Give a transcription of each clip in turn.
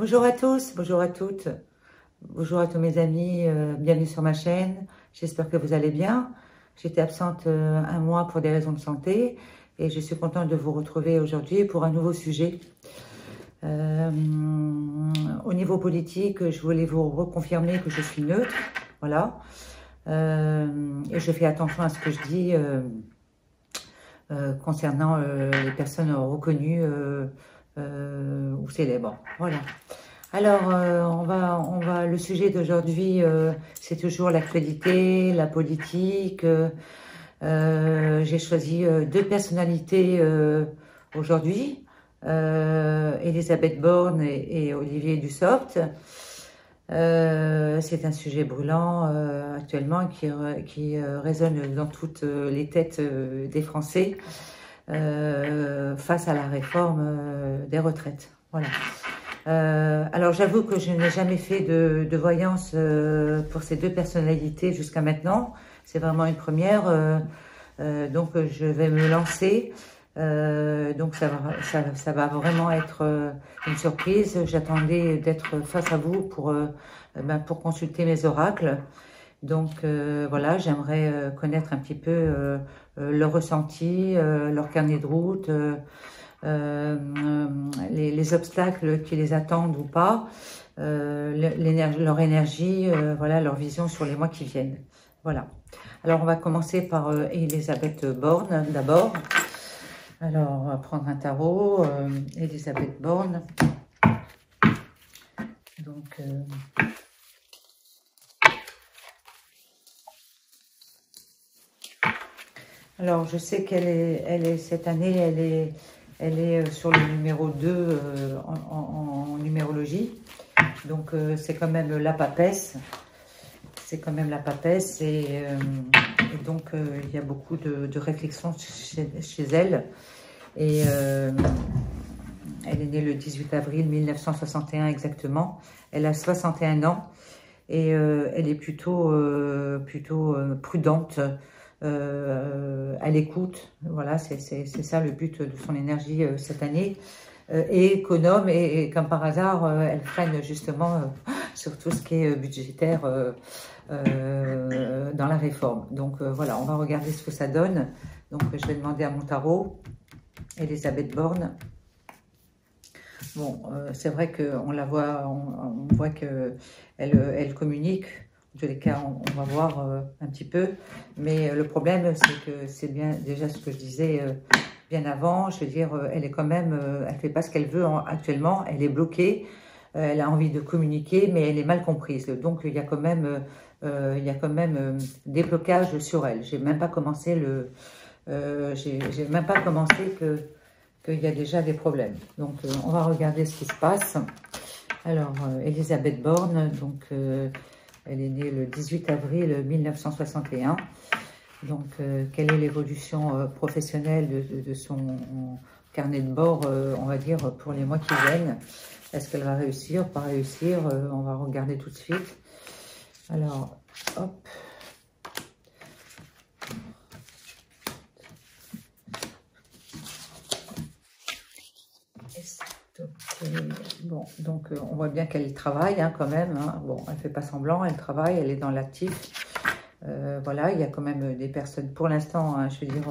Bonjour à tous, bonjour à toutes, bonjour à tous mes amis, bienvenue sur ma chaîne, j'espère que vous allez bien. J'étais absente un mois pour des raisons de santé et je suis contente de vous retrouver aujourd'hui pour un nouveau sujet. Au niveau politique, je voulais vous reconfirmer que je suis neutre, voilà, et je fais attention à ce que je dis concernant les personnes reconnues ou célèbres, voilà. Alors, le sujet d'aujourd'hui, c'est toujours l'actualité, la politique. J'ai choisi deux personnalités aujourd'hui, Elisabeth Borne et Olivier Dussopt. C'est un sujet brûlant actuellement qui résonne dans toutes les têtes des Français face à la réforme des retraites. Voilà. Alors j'avoue que je n'ai jamais fait de voyance pour ces deux personnalités jusqu'à maintenant. C'est vraiment une première. Donc je vais me lancer. Donc ça va vraiment être une surprise. J'attendais d'être face à vous pour consulter mes oracles. Donc voilà, j'aimerais connaître un petit peu leur ressenti, leur carnet de route, les obstacles qui les attendent ou pas, leur énergie, voilà, leur vision sur les mois qui viennent. Voilà. Alors on va commencer par Elisabeth Borne d'abord. Alors on va prendre un tarot, Elisabeth Borne. Donc alors je sais qu'elle est cette année, elle est sur le numéro 2 en numérologie. Donc c'est quand même la papesse. C'est quand même la papesse et donc il y a beaucoup de réflexions chez elle. Et elle est née le 18 avril 1961 exactement. Elle a 61 ans et elle est plutôt prudente. À l'écoute, voilà, c'est ça le but de son énergie cette année, et économe, et comme par hasard, elle freine justement sur tout ce qui est budgétaire dans la réforme. Donc voilà, on va regarder ce que ça donne. Donc je vais demander à mon tarot, Elisabeth Borne. Bon, c'est vrai qu'on la voit, on voit que elle communique. En tous les cas, on va voir un petit peu. Mais le problème, c'est que c'est bien déjà ce que je disais bien avant. Je veux dire, elle est quand même, elle fait pas ce qu'elle veut actuellement. Elle est bloquée. Elle a envie de communiquer, mais elle est mal comprise. Donc, il y a quand même, des blocages sur elle. J'ai même pas commencé j'ai même pas commencé qu'il y a déjà des problèmes. Donc, on va regarder ce qui se passe. Alors, Elisabeth Borne, donc. Elle est née le 18 avril 1961. Donc, quelle est l'évolution professionnelle de son carnet de bord, on va dire, pour les mois qui viennent? Est-ce qu'elle va réussir, pas réussir? On va regarder tout de suite. Alors, hop. Bon, donc on voit bien qu'elle travaille hein, quand même. Hein. Bon, elle fait pas semblant, elle travaille, elle est dans l'actif. Voilà, il y a quand même des personnes pour l'instant, hein, je veux dire,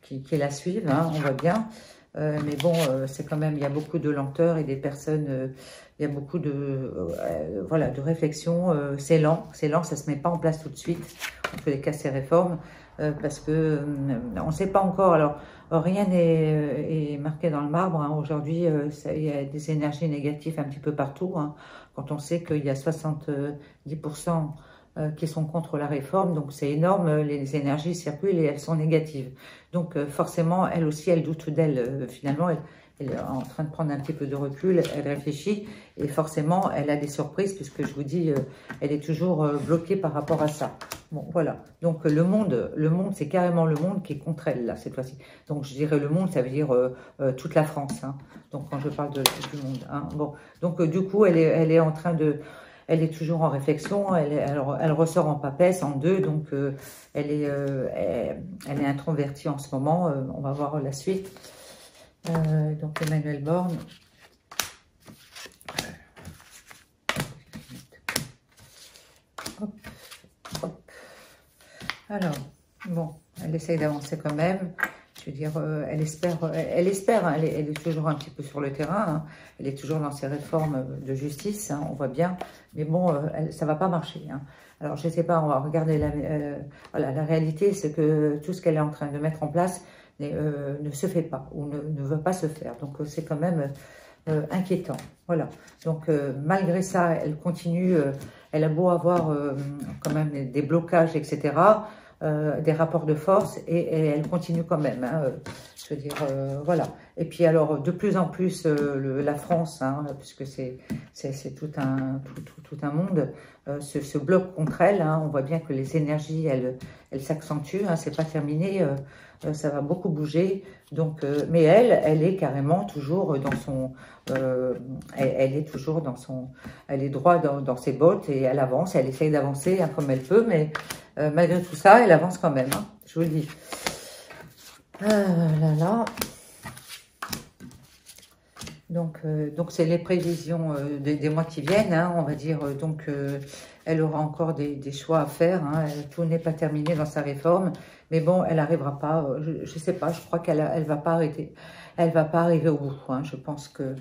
qui la suivent. Hein, on voit bien. Mais bon, c'est quand même, il y a beaucoup de lenteur et des personnes, il y a beaucoup voilà, de réflexion. C'est lent, ça se met pas en place tout de suite. En tous les cas, ces réformes, parce que on ne sait pas encore. Alors, rien n'est marqué dans le marbre. Hein. Aujourd'hui, il y a des énergies négatives un petit peu partout. Hein, quand on sait qu'il y a 70% qui sont contre la réforme, donc c'est énorme, les énergies circulent et elles sont négatives. Donc forcément, elle aussi, elle doute d'elle. Finalement, elle est en train de prendre un petit peu de recul, elle réfléchit et forcément, elle a des surprises puisque je vous dis, elle est toujours bloquée par rapport à ça. Bon, voilà. Donc le monde, c'est carrément le monde qui est contre elle, là, cette fois-ci. Donc je dirais le monde, ça veut dire toute la France. Hein. Donc quand je parle du monde. Hein. Bon, donc du coup, elle est en train de... Elle est toujours en réflexion, elle ressort en papesse, en deux, donc elle est introvertie en ce moment. On va voir la suite. Donc Emmanuel Borne. Alors, bon, elle essaye d'avancer quand même. Je veux dire, elle espère, hein, elle est toujours un petit peu sur le terrain. Hein, elle est toujours dans ses réformes de justice, hein, on voit bien. Mais bon, ça va pas marcher. Hein. Alors, je sais pas, on va regarder voilà, la réalité, c'est que tout ce qu'elle est en train de mettre en place ne se fait pas ou ne veut pas se faire. Donc, c'est quand même inquiétant. Voilà. Donc, malgré ça, elle continue. Elle a beau avoir quand même des blocages, etc., des rapports de force, et elle continue quand même. Hein, je veux dire, voilà. Et puis alors, de plus en plus, la France, hein, puisque c'est tout un monde, se bloque contre elle. Hein. On voit bien que les énergies, elles s'accentuent. Hein, c'est pas terminé. Ça va beaucoup bouger. Donc, mais elle est carrément toujours dans son, elle est toujours dans son, elle est droit dans ses bottes et elle avance. Elle essaye d'avancer hein, comme elle peut, mais malgré tout ça, elle avance quand même. Hein, je vous le dis. Ah là là. Donc c'est les prévisions des mois qui viennent, hein, on va dire. Donc, elle aura encore des choix à faire. Hein, tout n'est pas terminé dans sa réforme. Mais bon, elle n'arrivera pas. Je ne sais pas, je crois qu'elle va pas arrêter. Elle va pas arriver au bout. Hein, je pense que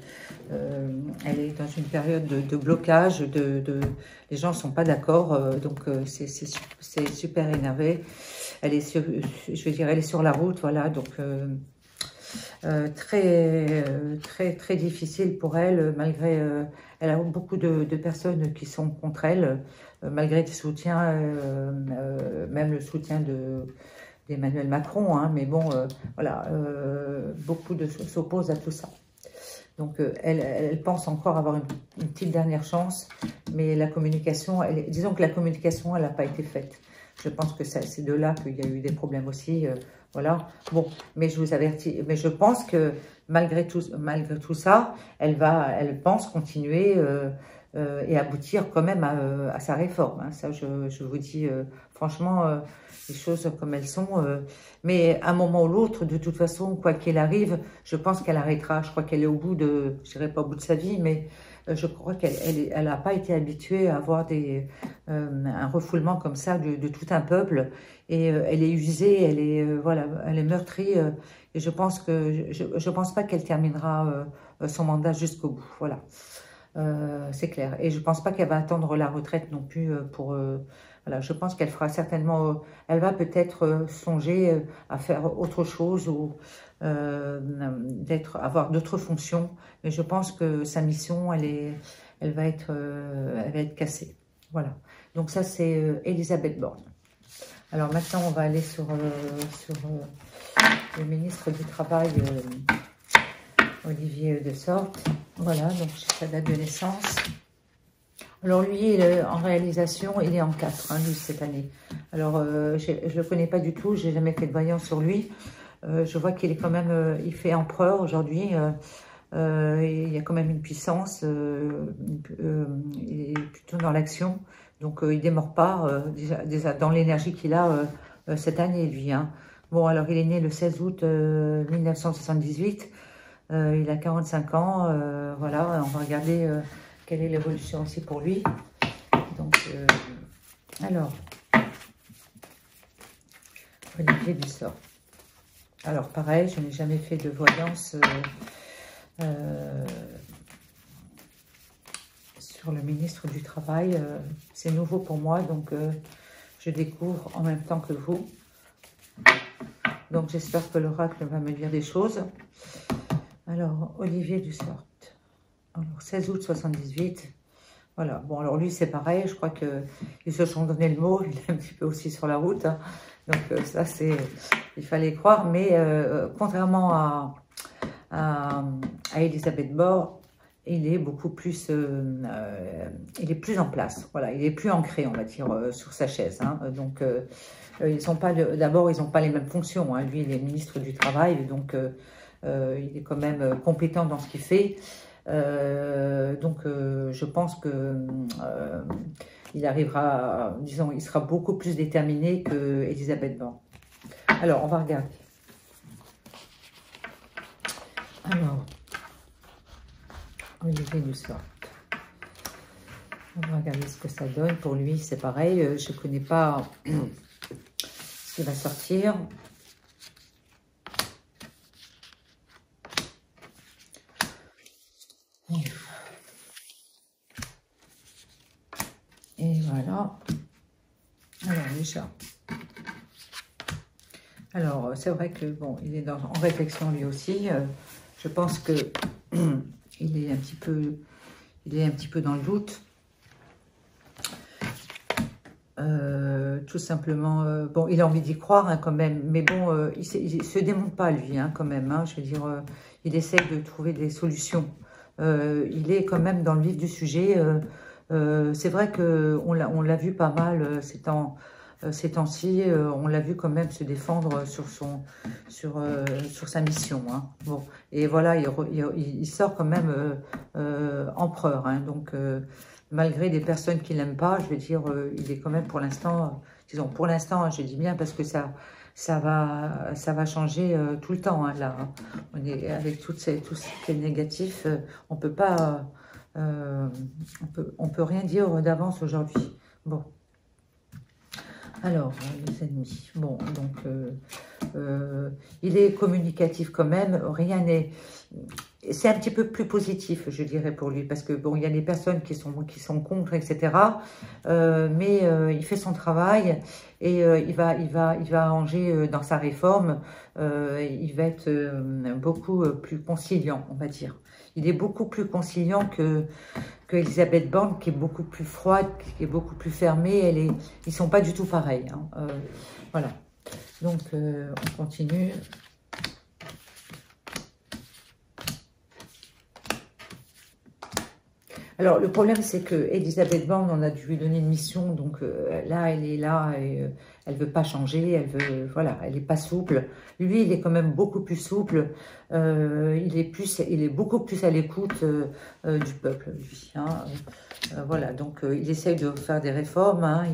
elle est dans une période de blocage. Les gens ne sont pas d'accord. Donc, c'est super énervé. Elle est je veux dire, elle est sur la route. Voilà, donc... très difficile pour elle, malgré, elle a beaucoup de personnes qui sont contre elle, malgré des soutiens, même le soutien d'Emmanuel Macron, hein, mais bon, voilà, beaucoup de choses s'opposent à tout ça. Donc, elle pense encore avoir une petite dernière chance, mais la communication, disons que la communication, elle n'a pas été faite. Je pense que c'est de là qu'il y a eu des problèmes aussi. Voilà. Bon, mais je vous avertis. Mais je pense que malgré tout ça, elle pense continuer et aboutir quand même à sa réforme. Hein. Ça, je vous dis franchement les choses comme elles sont. Mais à un moment ou l'autre, de toute façon, quoi qu'il arrive, je pense qu'elle arrêtera. Je crois qu'elle est au bout de, je dirais pas au bout de sa vie, mais je crois qu'elle n'a pas été habituée à avoir un refoulement comme ça de tout un peuple. Et elle est usée, voilà, elle est meurtrie. Et je pense pas qu'elle terminera son mandat jusqu'au bout. Voilà, c'est clair. Et je pense pas qu'elle va attendre la retraite non plus pour. Voilà, je pense qu'elle fera certainement. Elle va peut-être songer à faire autre chose ou avoir d'autres fonctions. Mais je pense que sa mission, elle va être cassée. Voilà. Donc ça, c'est Elisabeth Borne. Alors maintenant, on va aller sur le ministre du Travail, Olivier Dussopt. Voilà, donc sa date de naissance. Alors lui, en réalisation, il est en 4, hein, lui, cette année. Alors, je ne le connais pas du tout, j'ai jamais fait de voyance sur lui. Je vois qu'il est quand même, il fait empereur aujourd'hui. Il y a quand même une puissance, il est plutôt dans l'action. Donc, il ne démord pas, déjà dans l'énergie qu'il a cette année, lui. Hein. Bon, alors, il est né le 16 août 1978. Il a 45 ans. Voilà, on va regarder quelle est l'évolution aussi pour lui. Donc, alors, Olivier Dussopt. Alors, pareil, je n'ai jamais fait de voyance sur le ministre du Travail. C'est nouveau pour moi, donc je découvre en même temps que vous. Donc, j'espère que l'oracle va me dire des choses. Alors, Olivier Dussopt. Alors, 16 août 78. Voilà. Bon, alors lui, c'est pareil. Je crois qu'ils se sont donné le mot. Il est un petit peu aussi sur la route. Hein. Donc, ça, c'est... Il fallait croire. Mais contrairement à Elisabeth Borne, il est beaucoup plus... il est plus en place. Voilà. Il est plus ancré, on va dire, sur sa chaise. Hein. Donc, ils sont pas... D'abord, ils n'ont pas les mêmes fonctions. Hein. Lui, il est ministre du Travail. Donc, il est quand même compétent dans ce qu'il fait. Donc, je pense que il arrivera, disons, il sera beaucoup plus déterminé que Elisabeth Borne. Alors, on va regarder. Alors, Olivier Dussopt. On va regarder ce que ça donne. Pour lui, c'est pareil. Je ne connais pas qui va sortir. Et voilà. Alors déjà. Alors c'est vrai que bon, il est en réflexion lui aussi. Je pense que il est un petit peu dans le doute. Tout simplement, bon, il a envie d'y croire hein, quand même, mais bon, il se démonte pas lui hein, quand même. Hein, je veux dire, il essaie de trouver des solutions. Il est quand même dans le vif du sujet. C'est vrai que on l'a vu pas mal ces temps-ci. On l'a vu quand même se défendre sur sa mission. Hein. Bon, et voilà, il sort quand même empereur. Hein, donc malgré des personnes qui l'aiment pas, je veux dire, il est quand même pour l'instant, disons pour l'instant, hein, je dis bien parce que ça va changer tout le temps. Hein, là, hein. On est avec tout ce qui est négatif, on peut pas, on peut rien dire d'avance aujourd'hui. Bon. Alors, les ennemis. Bon, donc, il est communicatif quand même. Rien n'est... C'est un petit peu plus positif, je dirais, pour lui. Parce que, bon, il y a des personnes qui sont contre, etc. Mais il fait son travail et il va arranger dans sa réforme. Il va être beaucoup plus conciliant, on va dire. Il est beaucoup plus conciliant que Elisabeth Borne, qui est beaucoup plus froide, qui est beaucoup plus fermée. Ils sont pas du tout pareils. Hein. Voilà. Donc, on continue. Alors, le problème, c'est que Elisabeth Borne, on a dû lui donner une mission. Donc, là, elle est là et elle veut pas changer. Voilà, elle est pas souple. Lui, il est quand même beaucoup plus souple. Il est beaucoup plus à l'écoute du peuple, lui. Hein. Voilà, donc il essaye de faire des réformes. Hein.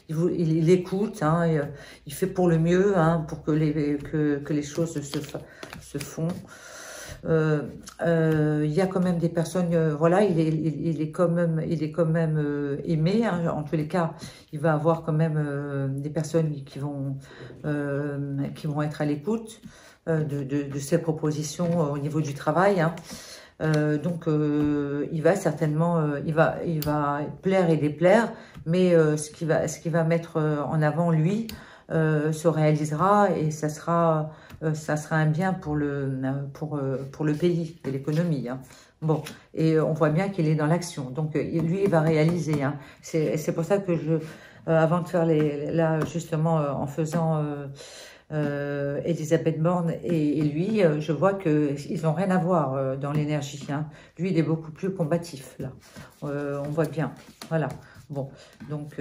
Il écoute. Hein, il fait pour le mieux, hein, pour que les choses se font. Il y a quand même des personnes, voilà, il est quand même aimé. Hein, en tous les cas, il va avoir quand même des personnes qui vont être à l'écoute de ses propositions au niveau du travail. Hein. Donc, il va certainement, il va plaire et déplaire, mais ce qui va mettre en avant lui se réalisera et ça sera un bien pour le pays et l'économie. Hein. Bon, et on voit bien qu'il est dans l'action. Donc, lui, il va réaliser. Hein. C'est pour ça que avant de faire là, justement, en faisant Elisabeth Borne et lui, je vois qu'ils n'ont rien à voir dans l'énergie. Hein. Lui, il est beaucoup plus combatif, là. On voit bien. Voilà. Bon, donc...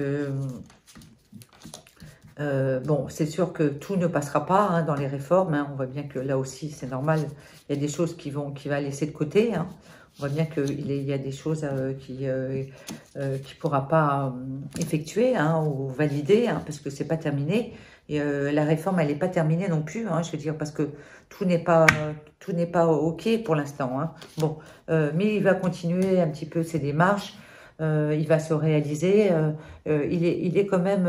bon, c'est sûr que tout ne passera pas hein, dans les réformes. Hein. On voit bien que là aussi, c'est normal. Il y a des choses qu'il va laisser de côté. Hein. On voit bien qu'il y a des choses qu'il ne pourra pas effectuer hein, ou valider hein, parce que c'est pas terminé. Et la réforme, elle n'est pas terminée non plus. Hein, je veux dire parce que tout n'est pas ok pour l'instant. Hein. Bon, mais il va continuer un petit peu ses démarches. Il va se réaliser. Il est quand même,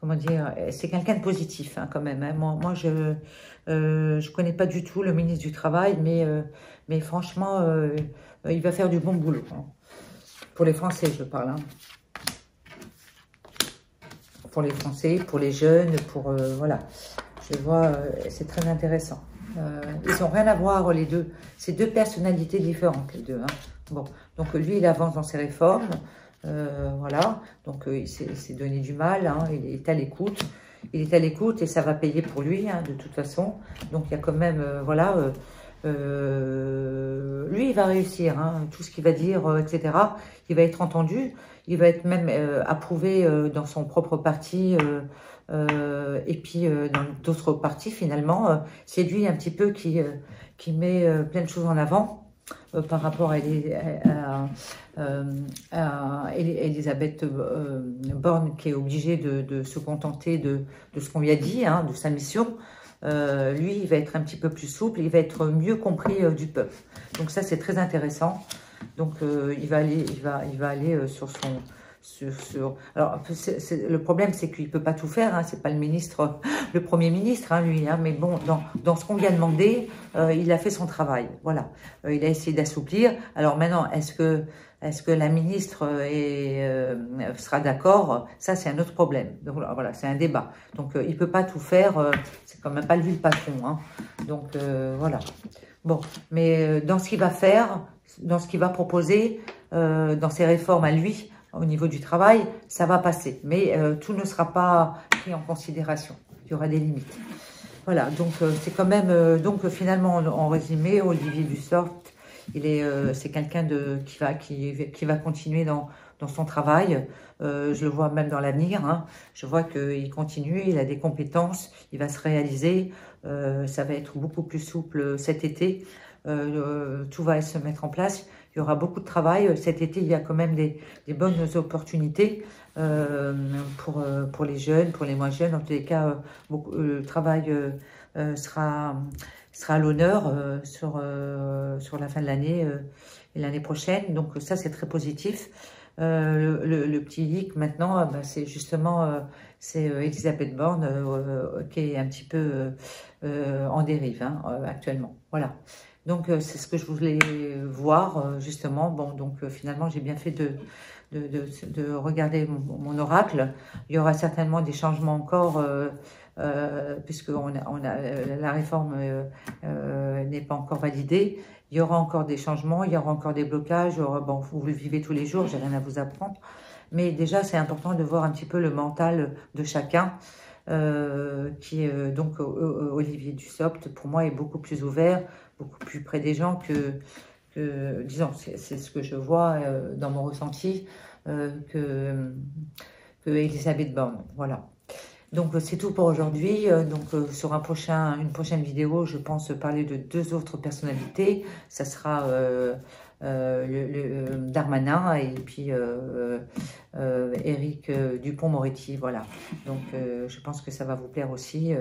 comment dire, c'est quelqu'un de positif hein, quand même. Hein. Moi, je connais pas du tout le ministre du Travail, mais franchement, il va faire du bon boulot. Hein. Pour les Français, je parle. Hein. Pour les Français, pour les jeunes, voilà. Je vois, c'est très intéressant. Ils n'ont rien à voir les deux. C'est deux personnalités différentes les deux. Hein. Bon, donc lui il avance dans ses réformes, voilà. Donc il s'est donné du mal. Hein. Il est à l'écoute. Il est à l'écoute et ça va payer pour lui hein, de toute façon. Donc il y a quand même, voilà. Lui il va réussir. Hein. Tout ce qu'il va dire, etc. Il va être entendu. Il va être même approuvé dans son propre parti. Et puis dans d'autres partis finalement, c'est lui un petit peu qui met plein de choses en avant par rapport à Elisabeth Borne qui est obligée de se contenter de ce qu'on lui a dit, hein, de sa mission. Lui, il va être un petit peu plus souple, il va être mieux compris du peuple. Donc ça, c'est très intéressant. Donc il va aller Alors, le problème, c'est qu'il ne peut pas tout faire, hein, c'est pas le ministre, le Premier ministre, hein, lui, hein, mais bon, dans ce qu'on lui a demandé, il a fait son travail, voilà. Il a essayé d'assouplir. Alors maintenant, est-ce que la ministre sera d'accord? Ça, c'est un autre problème. Donc voilà, c'est un débat. Donc, il ne peut pas tout faire, c'est quand même pas lui le patron, hein. Donc, voilà. Bon, mais dans ce qu'il va faire, dans ce qu'il va proposer, dans ses réformes à lui, au niveau du travail, ça va passer. Mais tout ne sera pas pris en considération. Il y aura des limites. Voilà, donc c'est quand même... donc finalement, en résumé, Olivier Dussopt, c'est quelqu'un qui va continuer dans son travail. Je le vois même dans l'avenir. Hein. Je vois qu'il continue, il a des compétences, il va se réaliser. Ça va être beaucoup plus souple cet été. Tout va se mettre en place. Il y aura beaucoup de travail. Cet été, il y a quand même des bonnes opportunités pour les jeunes, pour les moins jeunes. En tous les cas, le travail sera à l'honneur sur la fin de l'année et l'année prochaine. Donc ça, c'est très positif. Le petit hic maintenant, c'est justement Elisabeth Borne qui est un petit peu en dérive hein, actuellement. Voilà. Donc c'est ce que je voulais voir justement. Bon, donc finalement j'ai bien fait de regarder mon oracle. Il y aura certainement des changements encore puisque la réforme n'est pas encore validée. Il y aura encore des changements, il y aura encore des blocages. Bon, vous le vivez tous les jours, j'ai rien à vous apprendre. Mais déjà, c'est important de voir un petit peu le mental de chacun. Qui est donc Olivier Dussopt, pour moi, est beaucoup plus ouvert, beaucoup plus près des gens disons, c'est ce que je vois dans mon ressenti, que Elisabeth Borne. Voilà. Donc c'est tout pour aujourd'hui. Donc sur une prochaine vidéo, je pense parler de 2 autres personnalités. Ça sera Darmanin et puis Éric Dupond-Moretti. Voilà. Donc je pense que ça va vous plaire aussi.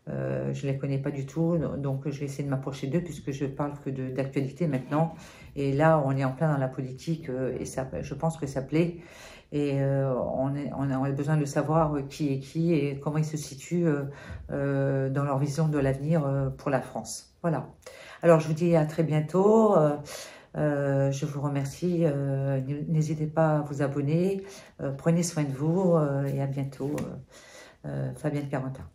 Je ne les connais pas du tout, donc je vais essayer de m'approcher d'eux puisque je parle que d'actualité maintenant. Et là, on est en plein dans la politique et ça, je pense que ça plaît. Et on a besoin de savoir qui est qui et comment ils se situent dans leur vision de l'avenir pour la France. Voilà. Alors, je vous dis à très bientôt. Je vous remercie. N'hésitez pas à vous abonner. Prenez soin de vous et à bientôt. Fabienne Carentin.